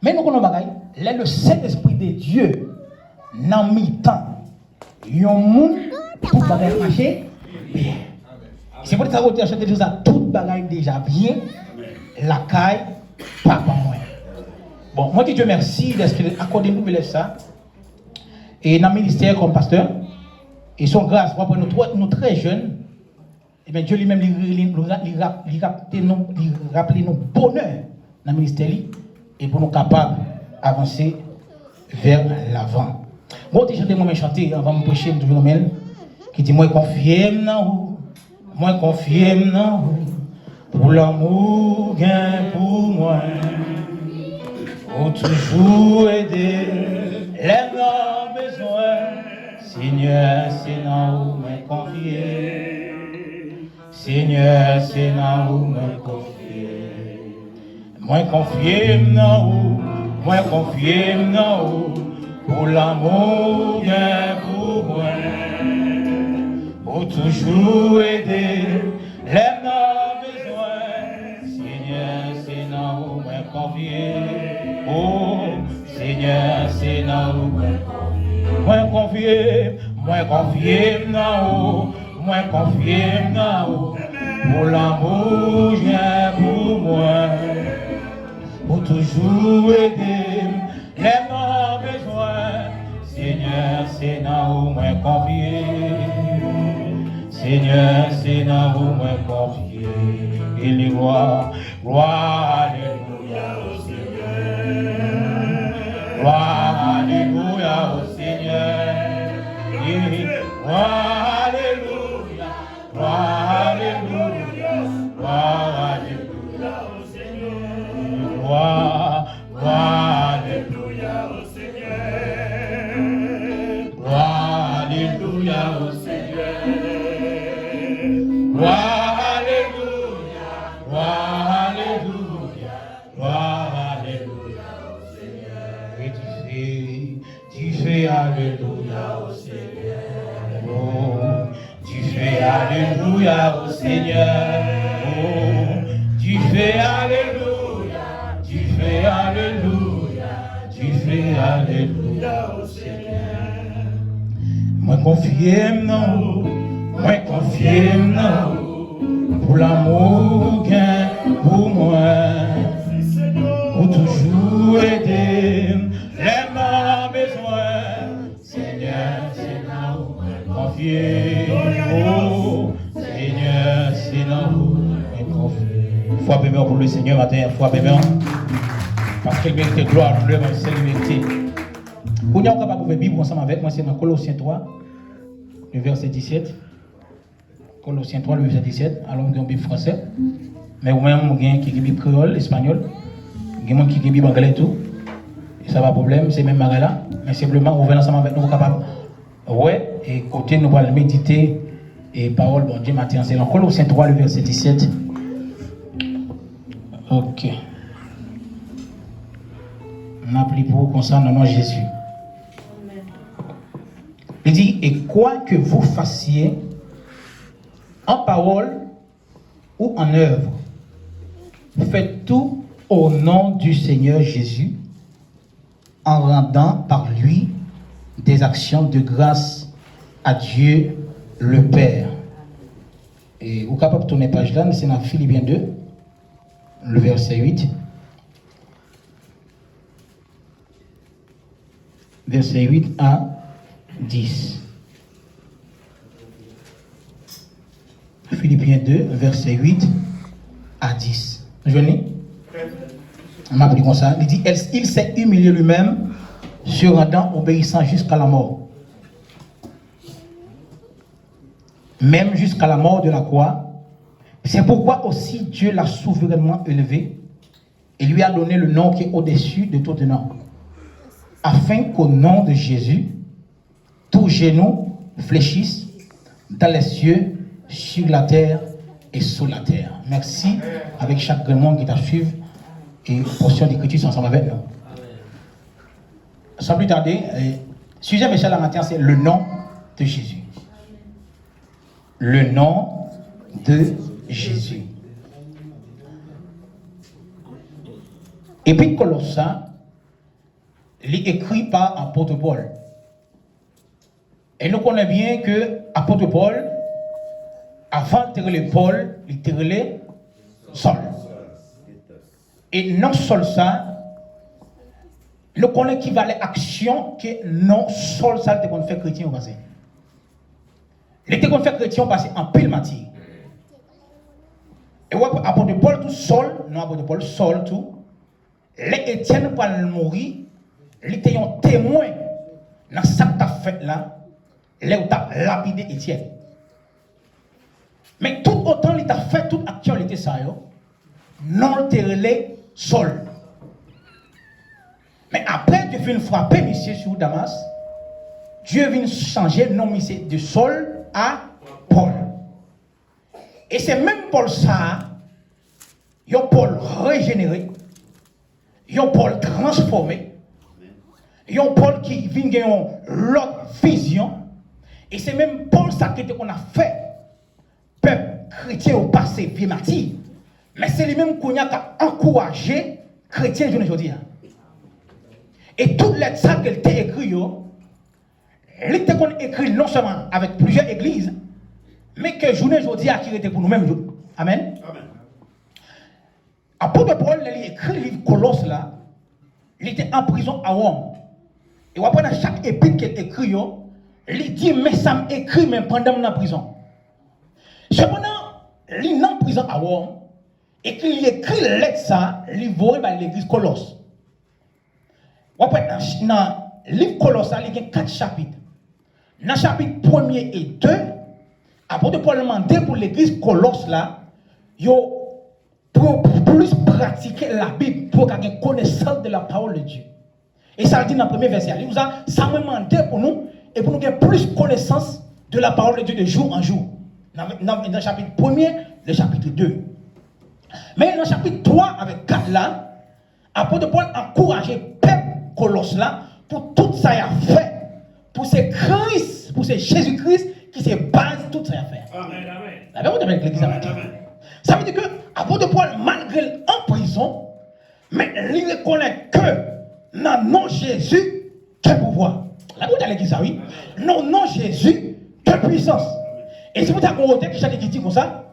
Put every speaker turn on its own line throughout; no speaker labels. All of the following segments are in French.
Mais nous connaissons bagaille, là le Saint-Esprit de Dieu n'a mis temps. Il y a un monde tout bagaille marché bien. C'est pour ça que tu as acheté tout ça, tout bagaille déjà bien. La caille, papa moi. Bon, moi je Dieu merci d'accordez-nous ça. Et dans le ministère comme pasteur, et son grâce, nous très jeunes, et bien Dieu lui-même rappelle nos bonheur dans le ministère et pour nous capables d'avancer vers l'avant. Moi, je chanté, moi, chanter avant de me prêcher, je me qui dit moi, confié, moi, confié, pour l'amour, gain pour moi, pour toujours aider les gens besoin. Seigneur, c'est dans où me confier. Seigneur, c'est dans où me confier. Moi confier dans où, moi confier dans où, pour l'amour bien pour moi, pour toujours aider les gens besoin. Seigneur, c'est dans où me confier. Oh, Seigneur, c'est dans où me confier. Moi confier dans où, moi confier dans où, pour l'amour bien pour moi, pour toujours aider les gens besoin. Seigneur, c'est dans où moi confier. Seigneur, c'est dans où moi confier. Et les gloire, gloire, alléluia au Seigneur. Gloire, alléluia au Seigneur. Gloire, alléluia, gloire, alléluia, gloire, alléluia au Seigneur. Gloire, gloire, alléluia au Seigneur. Gloire, alléluia au Seigneur. Gloire, alléluia, gloire, alléluia, gloire, alléluia au Seigneur. Et tu fais alléluia au Seigneur. Oh, tu fais alléluia au Seigneur. Oh, tu fais alléluia, tu fais alléluia, tu fais alléluia au Seigneur. Moi confié non, moi confié non, pour l'amour gain pour moi, pour toujours aider les mains besoin. Seigneur, c'est là où moi confié. Oh, Seigneur, c'est là où moi confié. Foi bémeur pour le Seigneur matin, foi bémeur. Parce qu'il mérite gloire, le c'est le mérite. Vous n'êtes pas capable de faire Bible ensemble avec moi, c'est dans Colossiens 3, le verset 17. Colossiens 3, le verset 17. Alors, nous avons Bible français. Mais vous-même, vous avez qui Bible créole, espagnol. Vous avez qui Bible anglais et tout. Et ça va problème, c'est même là. Mais simplement, vous venez ensemble avec nous, capable. Ouais, et côté, nous allons méditer. Et parole, bon Dieu, matin, c'est dans Colossiens 3, le verset 17. Ok. On a pris pour concernant nom Jésus. Il dit, et quoi que vous fassiez, en parole ou en œuvre, faites tout au nom du Seigneur Jésus, en rendant par lui des actions de grâce à Dieu le Père. Et vous capable de tourner page là, c'est dans Philippiens 2, le verset 8. Verset 8 à 10. Philippiens 2, verset 8 à 10. Johnny? On m'a pris comme ça. Il dit, il s'est humilié lui-même, se rendant obéissant jusqu'à la mort. Même jusqu'à la mort de la croix. C'est pourquoi aussi Dieu l'a souverainement élevé et lui a donné le nom qui est au-dessus de tout nom. Afin qu'au nom de Jésus, tout genou fléchisse dans les cieux, sur la terre et sous la terre. Merci avec chaque monde qui t'a suivi et portion d'écriture sont ensemble avec nous. Sans plus tarder, sujet Michel la matin, c'est le nom de Jésus. Le nom de Jésus. Et puis Colossiens il est écrit par apôtre Paul. Et nous connaissons bien que apôtre Paul, avant de relire Paul, il te relait Saul. Et non seul ça, nous connaissons qui va l'action que non Saul ça te fait chrétien au passé. Il était fait chrétien passé en pile matière. Et apôtre Paul tout Saul, non apôtre Paul Saul tout, les Étienne pour mourir, il était un témoin dans ce que tu as fait là, là où tu as lapidé Étienne. Mais tout autant il t'a fait toute actualité ça non te relais Saul. Mais après Dieu vient frapper monsieur sur Damas, Dieu vient changer nom monsieur de Saul à Paul. Et c'est même Paul ça, il Paul régénéré, il Paul transformé, il Paul qui vient gagner l'autre vision. Et c'est même Paul ça qu'on a fait peuple chrétien au passé vieux martyr. Mais c'est lui-même qu'on a encouragé chrétiens aujourd'hui. Et toutes les ça qu'elle t'a écrit, elle était écrit non seulement avec plusieurs églises, mais que journée aujourd'hui a qui était pour nous-mêmes. Amen. Amen. Apôtre Paul, il a écrit le livre Colosse là, il était en prison à Rome. Et après dans chaque épître qu'il écrit, il dit mais ça m'écrit même pendant la prison. Cependant, il est en prison à Rome et qu'il écrit lettre ça, il voit dans l'église Colosse. Après dans le livre Colosse, il y a 4 chapitres. Dans le chapitre 1er et 2, apôtre Paul demandé pour l'église Colosse là, pour plus pratiquer la Bible, pour avoir une connaissance de la parole de Dieu. Et ça le dit dans le premier verset. Il nous a ça demandé pour nous et pour nous avoir plus connaissance de la parole de Dieu de jour en jour. Dans le chapitre 1er, le chapitre 2. Mais dans le chapitre 3 avec 4 là, apôtre Paul encourageait peuple Colosse là pour tout ça qu'il a fait, pour ces Christ, pour ces Jésus-Christ qui se base tout ça qu'il a fait. Amen, amen. La Bible avec l'église amen. Ça veut dire que apôtre Paul, malgré en prison, mais il reconnaît que dans le nom de Jésus, quel pouvoir. La Bible avec l'église, oui. Dans le nom de Jésus, quelle puissance. Et si vous avez un qui chante qui dit comme ça,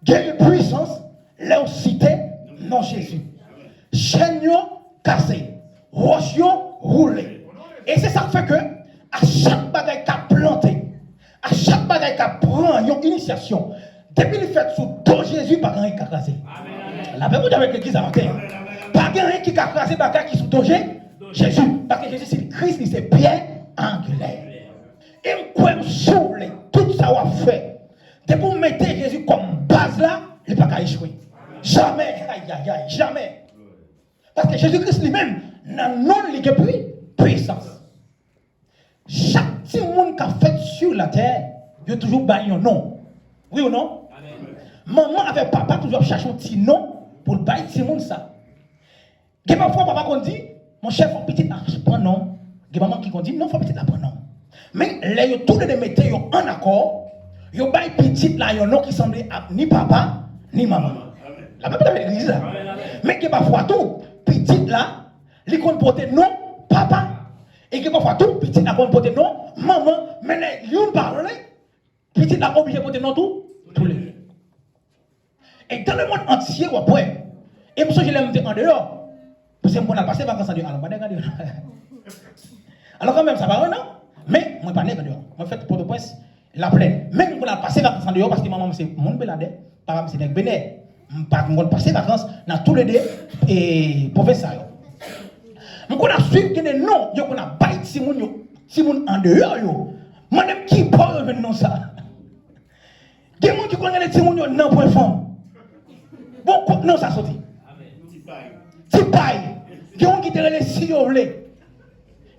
quelle puissance, leur cité, non Jésus. Chaîne cassé, roche roulé. Et c'est ça qui fait que, à chaque bagaille qui a planté, à chaque bagaille qui a pris une initiation, depuis le fait sous dos Jésus, pas rien qui a crasé. La Bible avec l'église à matin. Pas rien qui a crasé bagaille qui sous dos Jésus. Parce que Jésus, c'est Christ, c'est pierre angulaire. Et quoi souffle, tout ça a fait. Depuis vous mettez Jésus comme base là, il n'est pas qu'à échouer. Jamais, aïe aïe aïe, jamais. Parce que Jésus-Christ lui-même n'a non ligue puissance. Chaque petit monde qui a fait sur la terre, il a toujours baillé un nom. Oui ou non? Amen. Maman avec papa toujours cherché un petit nom pour le bailler petit monde ça. Il y a parfois papa qui dit, mon chef, mon petit, prends non. Il y a maman qui dit, non, faut petit, prends non. Mais là, ils ont tous les mettez en accord. Ils ont baillé petit là, ils ont un nom qui semblait ni papa, ni maman. La même avec l'église là. Mais il y a parfois tout, petit là, ils comportent non, papa. Et il y a parfois tout, petit là, comportent non, maman. Mais ils ont parlé, petit là, obligé de porter non tout, tous les deux. Et dans le monde entier, après, et pour ça, je l'aime en dehors. Parce que on a passé vacances en dehors. Alors quand même, ça va, non? Mais moi, je ne pas dehors. Moi, fait pour le point, la plaine. Même on a passé vacances en dehors parce que maman, c'est mon belade, papa, c'est des béné. On a passé vacances dans tous les deux et professeurs. On a suivi que des noms, on a baillé Simon en dehors. Moi-même qui parle de non ça. Des gens qui connaissent les Simon non pour femme. Bon, non, ça sorti. C'est pareil. Des gens qui te les sioblés.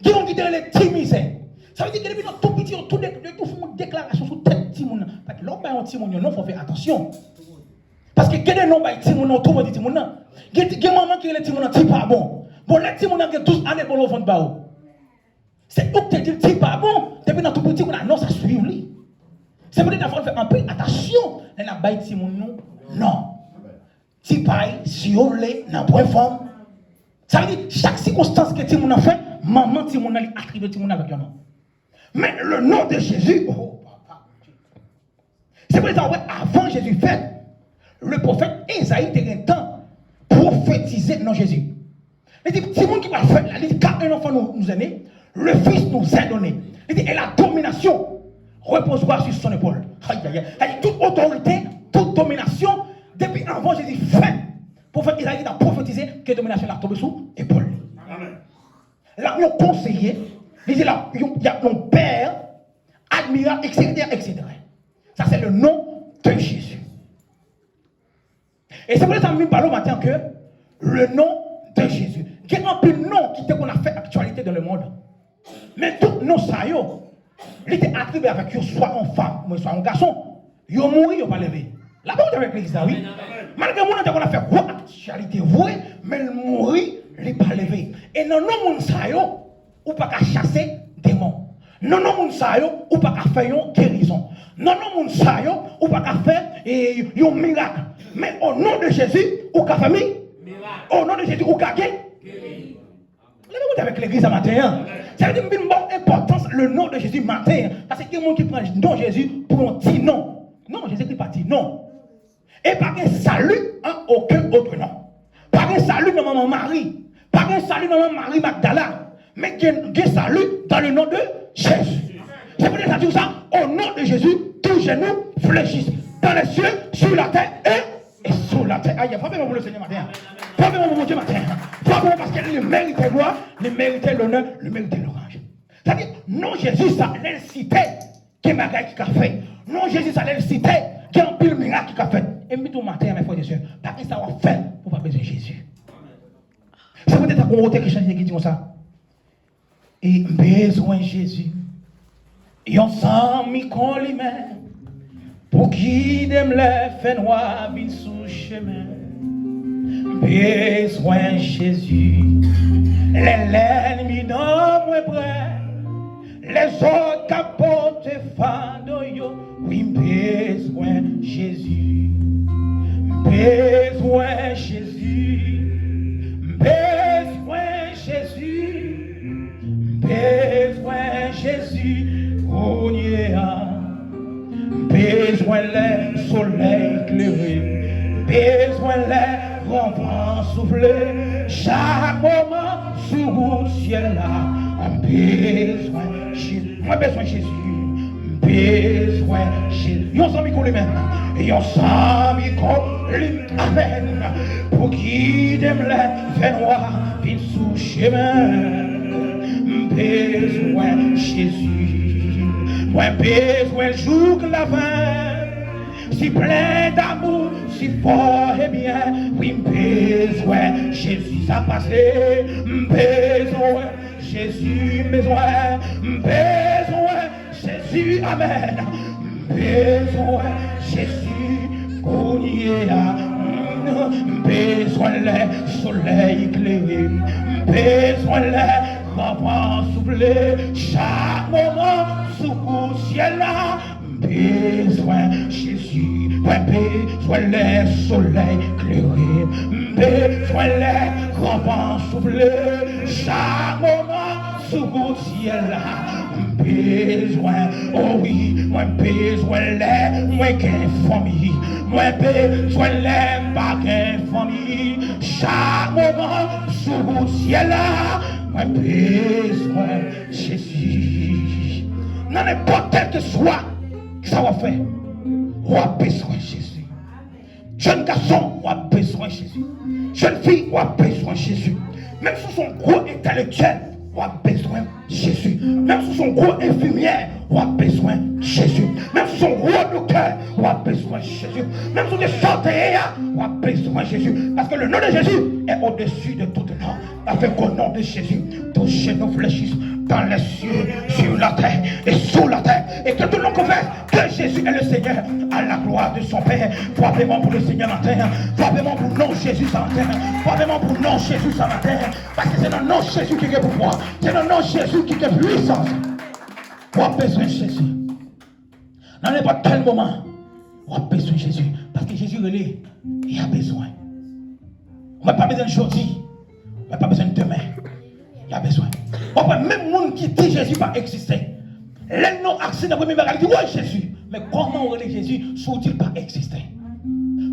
Des gens qui te les timisés. Ça veut dire que depuis tout petit, tout font une déclaration sur tête Timon. Parce que l'homme est Timon, il faut faire attention. Parce que quand on a Timon, tout le monde dit Timon. Il y a maman qui est Timon, c'est pas bon. Bon, les Timon ont 12 années pour l'enfant de Bao. C'est où que tu dis c'est pas bon. Depuis tout petit, on a non, ça suit lui. C'est pour dire qu'il faut faire un peu attention. On a baillé Timon, non. Si pareil, si on l'est, n'a point forme. Ça veut dire chaque circonstance que Timon a fait, maman Timon a attribué Timon avec un nom. Mais le nom de Jésus, oh, c'est pour ça avant Jésus fait, le prophète Isaïe était un temps prophétisé dans Jésus. Il dit, Timon qui va faire, il dit, quand un enfant nous est né, le Fils nous est donné. Il dit, et la domination reposera sur son épaule. Aïe, aïe, aïe. Toute autorité, toute domination, depuis avant Jésus fait, le prophète Isaïe a prophétisé que la domination est tombée sous l'épaule. Là, il y a un conseiller, il y a un père, admirable, etc., etc. Ça, c'est le nom de Jésus. Et c'est pour ça que je parle matin que le nom de Jésus. Il y a un peu de nom qui qu'on a fait actualité dans le monde. Mais tout nom ça, il était attribué avec soit une femme, soit un garçon. Ils ont mouru, ils n'ont pas levé. Là-bas, vous avez l'église, oui. Malgré que nous avons fait quoi actualité, mais le mourir, il n'est pas levé. Et non, non, ça, ou pas qu'à chasser démons. Non, non, ou pas qu'à faire une guérison. Non, non, ou pas qu'à faire un miracle. Mais au nom de Jésus, ou qu'à faire au nom de Jésus, ou qu'à guérir. Vous avec l'église à matin. Ça veut dire que c'est importance le nom de Jésus matin. Parce qu'il y a des gens qui prennent le nom de Jésus pour un petit nom. Non, Jésus qui pas dit non. Et pas un salut en aucun autre nom. Pas un salut dans maman Marie. Pas un salut dans maman Marie Magdala. Mais un salut dans le nom de Jésus. C'est pour dire ça, au nom de Jésus, tous genoux fléchissent. Dans les cieux, sur la terre et sur la terre. Aïe, frappez-moi pour le Seigneur matin. Frappez-moi pour mon Dieu matin. Frappez-moi parce qu'il mérite la gloire, il mérite l'honneur, il mérite l'orange. C'est-à-dire, non Jésus, ça l'a cité qui est magaï qui a fait. Non Jésus, ça l'a cité qui est un pile miracle qui a fait. Et mis tout matin, mes frères et sœurs, parce que ça va faire pour pas besoin de Jésus. C'est peut-être qu'on vote qui change qui dit ça. Et besoin de Jésus. Et ensemble, il qu'on lui-même. Pour qui d'aime les fait noir, vite sous chemin. Besoin de Jésus. L'ennemi dans moi près. Les autres capotent fado yo. Oui, besoin de Jésus. Besoin de Jésus. Besoin de Jésus. Besoin de Jésus. Oh, yeah. Besoin le soleil éclairé, besoin le vent soufflé, chaque moment sur le ciel là, besoin Jésus, moi besoin Jésus, besoin Jésus, yon s'en qu'on les mêmes, yon s'en qu'on les amène, pour qui d'aime les fait noir, vite sous chemin, besoin Jésus. Moi besoin le jour que la fin, si plein d'amour, si fort et bien, oui besoin Jésus ça passé, besoin Jésus, besoin Jésus, amen, besoin Jésus, qu'on y est là, besoin le soleil éclairé, besoin le vent souffler, chaque moment sous le ciel là, besoin Jésus, besoin le soleil éclairé, besoin le vent souffler, chaque moment sous le ciel là, besoin, oh oui, moi besoin le, moi qu'un famille, moi besoin le, pas qu'un famille, chaque moment sous le ciel là, moi besoin Jésus. Dans n'importe quel que soit, ça va faire. On a besoin de Jésus. Jeune garçon, on a besoin de Jésus. Jeune fille, on a besoin de Jésus. Même si son gros intellectuel, on a besoin de Jésus. Même si son gros infirmière, on a besoin de Jésus. Même si son gros docteur, on a besoin de Jésus. Même si on est santé, on a besoin de Jésus. Parce que le nom de Jésus est au-dessus de tout nom. Avec le nom de Jésus, tous genoux fléchissent dans les cieux, sur la terre et sous la terre. Et que tout le monde confesse que Jésus est le Seigneur à la gloire de son Père. Probablement pour le Seigneur matin. Probablement pour le nom de Jésus ce matin. Probablement pour le nom de Jésus ce matin. Parce que c'est dans le nom de Jésus qui est pouvoir. C'est dans le nom de Jésus qui est puissance. On a besoin de Jésus. Dans n'importe quel moment, on a besoin de Jésus. Parce que Jésus, il a besoin. On n'a pas besoin d'aujourd'hui. On n'a pas besoin de demain. Il a besoin. Même les gens qui disent Jésus pas exister. Les non accès dans le premier bagage, ils disent oui Jésus. Mais comment on dit Jésus sont-ils pas exister?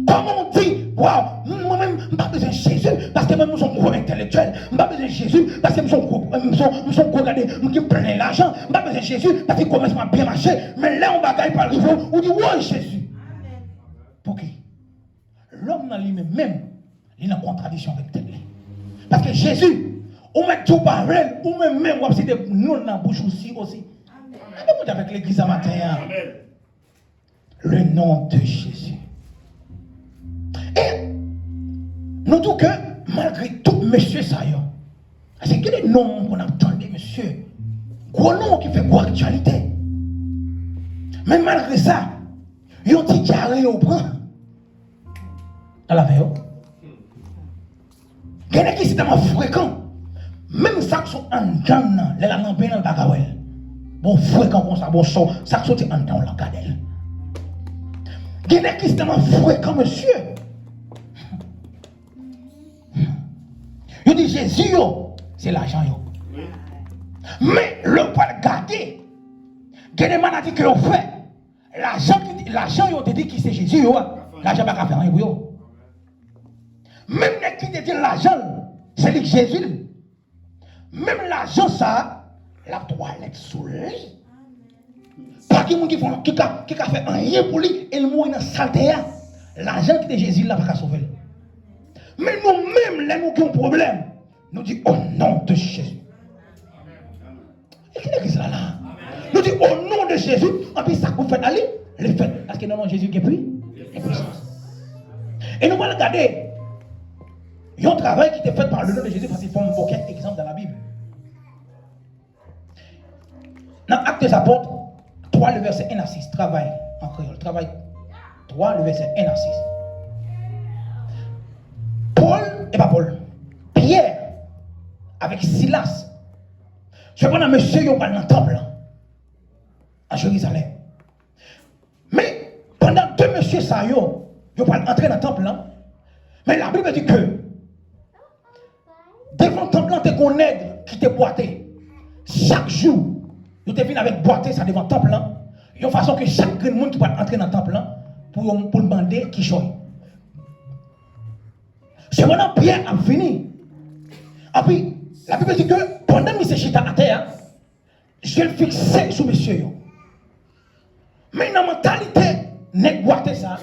Comment on dit, waouh, moi-même, je n'ai pas besoin de Jésus parce que même nous sommes gros intellectuels. Je n'ai pas besoin de Jésus parce que nous sommes gros regardés, nous qui plein l'argent. Je n'ai pas besoin de Jésus parce qu'il commence à bien marcher. Mais là, on bagaille par le niveau, on dit, ouais, Jésus. Pour qui? L'homme dans lui-même, il est en contradiction avec tel. Parce que Jésus, on met tout par elle, ou même, on des noms dans la bouche aussi. Amen. Avec l'église ce matin. Amen. Le nom de Jésus. Et nous disons que malgré tout, monsieur Sayon, c'est que les noms qu'on a entendu, monsieur, gros nom qui fait quoi actualité. Mais malgré ça, ils ont dit carré au bras. Dans la veille. Il y a qui sont tellement fréquents. Même ça qui sont en dedans, les lampes dans le bagawel. Bon, fréquent comme ça, bon, ça qui sont en dedans, la cadelle. Il y a qui sont tellement fréquents, monsieur. Je dis Jésus, c'est l'argent. Oui. Mais le pas garder. Il y a des maladies que l'on fait. L'argent, ils ont dit qui c'est Jésus. L'argent va faire rien. Même les qui te dit l'argent, c'est Jésus. Même l'argent, ça, la toilette sous le lit. Pas qui a fait rien pour lui et le mourir dans la saleté. L'argent qui est Jésus, là, va sauver. Mais nous-mêmes, là, nous qui avons un problème, nous disons au nom de Jésus. Et qui est là? Nous disons au nom de Jésus, en plus, ça vous fait aller, les faites. Parce que non, non, Jésus qui est plus, et puissance. Et nous allons regarder. Il y a un travail qui était fait par le nom de Jésus parce qu'il faut aucun exemple dans la Bible. Dans Actes des Apôtres, 3, le verset 1 à 6, travail en créole. Travail 3, le verset 1 à 6. Paul, et pas Paul, Pierre, avec Silas, cependant, monsieur, ils ont pas dans le temple, à Jérusalem. Mais pendant 2 messieurs, ça, ils n'ont pas entré dans le temple, mais la Bible dit que devant le temple, tu as un nègre qui t'a boité. Chaque jour, tu es venu avec boité ça devant le temple. Il y a une façon que chaque monde qui va entrer dans le temple pour demander qui choisit. C'est maintenant Pierre a fini. Et puis, la Bible dit que pendant que M. Chita à terre, je le fixais sur monsieur. Mais dans la mentalité, nègre boité ça.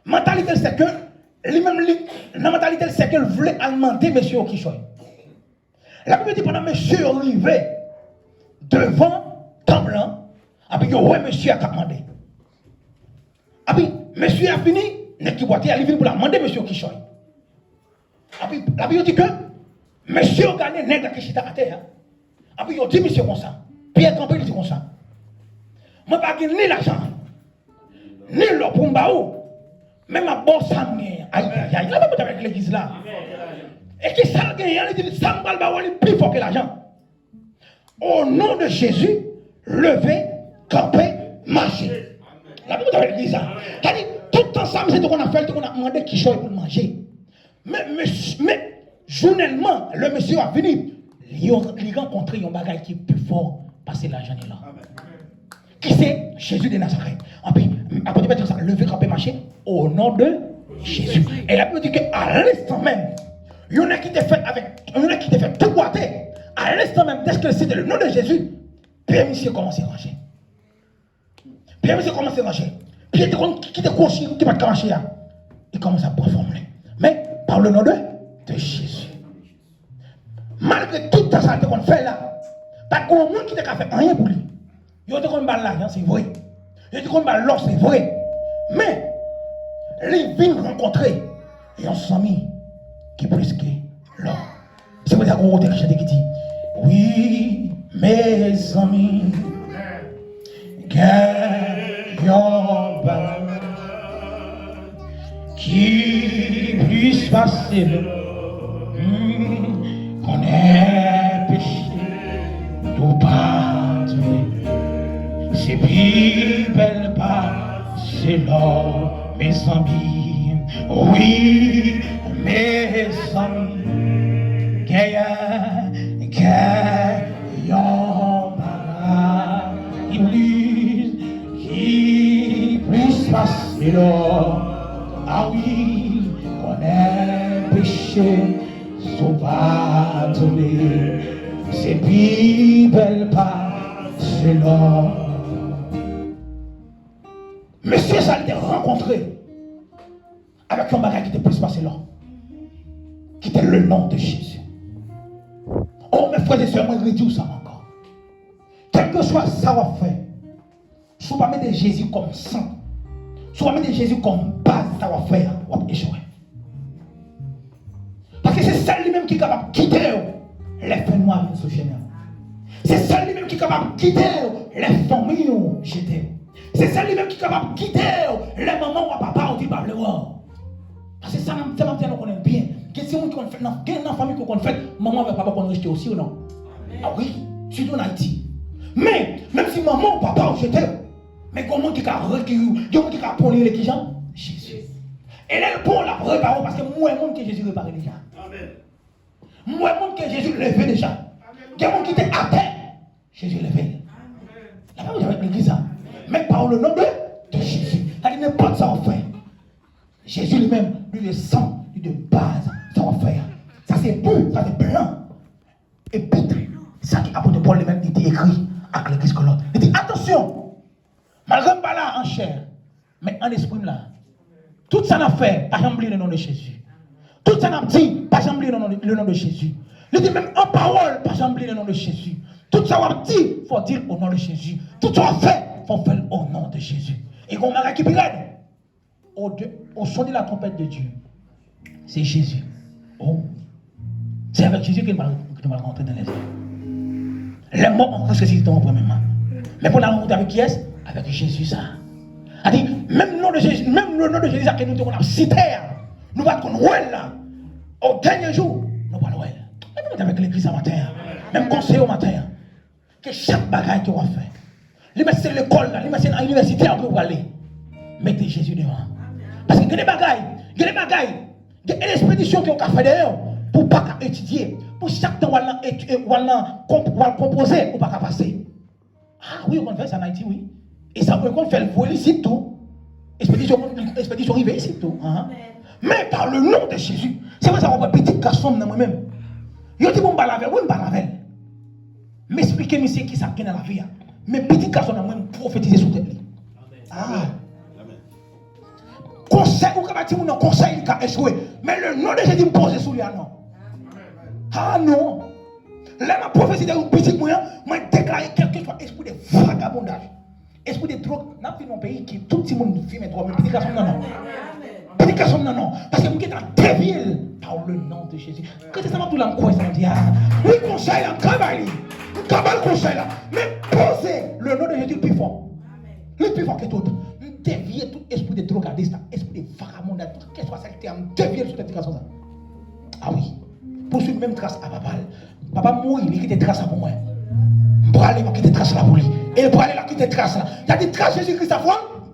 La mentalité, c'est que lui-même, la mentalité, c'est qu'elle voulait alimenter monsieur qui choisit. La Bible dit pendant monsieur arrivé devant le temple, et puis ouais, monsieur a demandé. Et puis, monsieur a fini, n'est qui boité, il est venu pour la demander monsieur qui choisit. Et puis, la Bible dit que monsieur a gagné nègre qui chita à terre. Et puis, il dit monsieur comme ça. Pierre Campbell, il dit comme ça. Moi, je n'ai ni l'argent, ni le pour m'baou. Même ma bosse, ça me gagne. Aïe, aïe, aïe. Il a pas avec l'église là. Et qui ça gagne, il dit ça me plus fort que l'argent. Au nom de Jésus, levez, campez, marchez. La Bible avec l'église là. C'est-à-dire, tout ensemble, c'est ce qu'on a fait, qu'on a demandé qui choisit pour manger. Mais journellement, le monsieur a fini. Il a rencontré un bagage qui est plus fort parce que l'argent est là. Qui c'est? Jésus de Nazareth. Après, tu dire ça, lever, camper, marcher au nom de Jésus. Et la Bible dit qu'à l'instant même, il y en a qui te fait tout boiter. À l'instant même, dès que c'est le nom de Jésus, Pierre monsieur commence à ranger. Pierre monsieur commence à ranger. Pierre qui te conchit, qui va te cracher, il commence à performer. Mais par le nom de Jésus. Malgré toute ta saleté qu'on fait là, pas qu'on monde qui t'a fait rien pour lui. Il y a des gens qui ont l'argent, c'est vrai. Il y a des gens qui ont l'or, c'est vrai. Mais, les vignes rencontrés, et on s'en mis qui est plus que l'or. C'est pour ça qu'on a chanté qui dit oui, mes amis, gagnons pas qui puisse passer qu'on est péché, tout pardonné. C'est plus belle pas, c'est l'or, mes amis. Oui, mes amis. Et l'homme, ah oui, connaît péché, sauvage, c'est plus belle pas, c'est l'homme. Monsieur, ça l'était rencontré avec un bagage qui était plus passé là, qui était le nom de Jésus. Oh, mes frères et sœurs, moi, je réduis ça encore. Quel que soit ça va faire, si vous mettez Jésus comme sang, si vous mettez Jésus comme base, ça va faire, on va échouer. Parce que c'est celle-là-même qui est capable de quitter les faits noirs de ce général. C'est celle-là-même qui est capable de quitter les familles jetées. C'est celle-là-même qui est capable de quitter les mamans ou papa ou dit par le roi. Parce que ça, nous connaît bien. Qu'est-ce qu'on fait dans la famille qu'on fait, maman et papa qu'on rejeté aussi ou non? Ah oui, surtout en Haïti. Mais, même si maman ou papa ont jeté, mais comment qui a recueilli, comment qui a poli les gens? Jésus. Et là, le bon la réparer parce que moi-même que Jésus réparé déjà. Moi-même que Jésus levé déjà. Quelqu'un qui était à terre, Jésus levé. La même chose avec l'église. Mais par le nom de Jésus. Il n'y a pas de ça en fait. Jésus lui-même, lui de sang, lui de base, ça va faire. Ça c'est pur, ça c'est blanc. Et puis, ça qui apôtre Paul lui-même, il était écrit avec l'église que l'autre. Il dit attention, malgré pas là en chair, mais en esprit là. Tout ça n'a fait, pas oublier le nom de Jésus. Tout ça n'a dit, pas oublier le nom de Jésus. Il dit même en parole, pas oublier le nom de Jésus. Tout ça va dire, il faut dire au nom de Jésus. Tout ça fait, il faut faire au nom de Jésus. Et qu'on m'a qui au son de la trompette de Dieu, c'est Jésus. Oh, c'est avec Jésus qu'il va rentrer dans les airs. Les morts ont ressuscité en premier moment. Mais pour la rencontrer avec qui est-ce? Avec Jésus, ça. A dit, même le nom de Jésus, que nous devons citer, nous allons qu'on là, au dernier jour, nous allons là. Même avec l'église ce matin, même conseil au matin, que chaque bagaille que vous fait, les mettre c'est l'école, les mettre c'est l'université pour aller, mettez Jésus devant. Parce que des bagailles, il y a des expéditions qui ont fait d'ailleurs, pour ne pas étudier, pour chaque temps, on va composer, ou pas passer. Ah oui, on fait ça en Haïti, oui. Et ça peut qu'on fait le voile ici tout. Expédition arrivée ici tout. Hein? Mais par le nom de Jésus, c'est vrai ça va pas petit garçon dans moi-même. Yo dit bon balavel, oui balavel. M'expliquez monsieur qui ça dans la vie. Mais petit garçon dans moi prophétiser sur tête. Ah. Conseil ou kabati ou non conseil il a échoué. Mais le nom de Jésus me pose sur lui non. Ah non. Là ma prophétie de petit moyen, moi déclarer quelque chose esprit de vagabondage. Esprit de drogue, dans mon pays qui tout le monde fume et drogue, mais petit garçon non. Petit garçon non. Parce que vous êtes en déville par le nom de Jésus. Quand c'est ça m'a tout l'encourage, ça me dit, oui conseil là, cabali, cabal conseil là, mais posez le nom de Jésus le plus fort. Le plus fort que tout. Dévier tout esprit de drogadiste, esprit de vagabondage, tout ce soit sectaire, dévier sur cette garçon. Ah oui. Poursuivre même trace à papa. Papa mourit, il quitte trace pour moi. Bralé va quitter trace là pour lui. Et le bralé va quitter trace là. Il a dit trace Jésus-Christ à foi.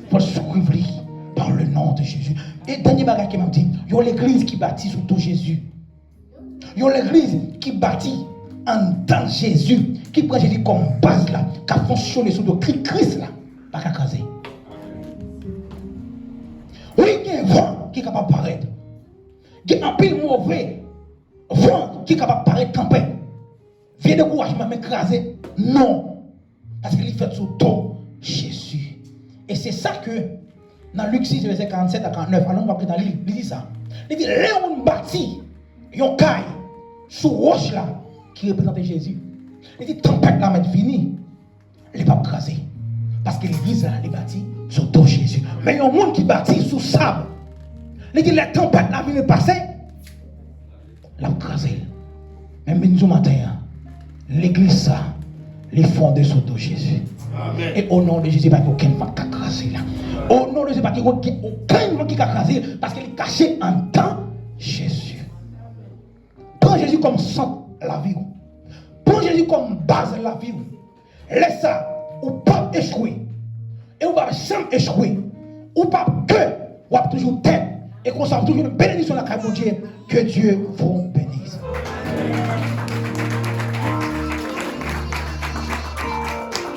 Pour suivre par le nom de Jésus. Et dernier bagage qui m'a dit, il y a l'église qui bâtit sous tout Jésus. Il y a l'église qui bâtit en tant Jésus, qui prend Jésus comme base là, qui a fonctionné sous le Christ là, pas qu'à caser. Oui, il y a un vent qui est capable de paraître. Il y a un pile mauvais vent qui est capable de paraître campé. Viens de couragement m'écraser. Non. Parce qu'il est fait sous ton Jésus. Et c'est ça que, dans Luc 6, verset 47 à 49, on va dans l'île, il dit ça. Il dit, là on bâtit, yon caille, sous roche là, qui représente Jésus. Il dit, tempête là, mais fini. Il n'est pas écrasé. Parce que l'église là, elle est bâtie sous ton Jésus. Mais il y a un monde qui bâtit sous sable. Il dit, la tempête là, vient passer, l'a écrasé. Même nous matin, l'église ça, les fondés sous ton Jésus. Amen. Et au nom de Jésus, il n'y a aucun vent qui a crasé là. Au nom de Jésus, il n'y a aucun vent qui a crasé parce qu'il est caché en temps Jésus. Prends Jésus comme centre la vie. Prends Jésus comme base la vie. Laisse ça, ou pas échouer. Et ou pas jamais échouer. Ou pas que, ou pas toujours tête. Et qu'on s'en toujours une bénédiction dans la carrière de Dieu. Que Dieu vous bénisse.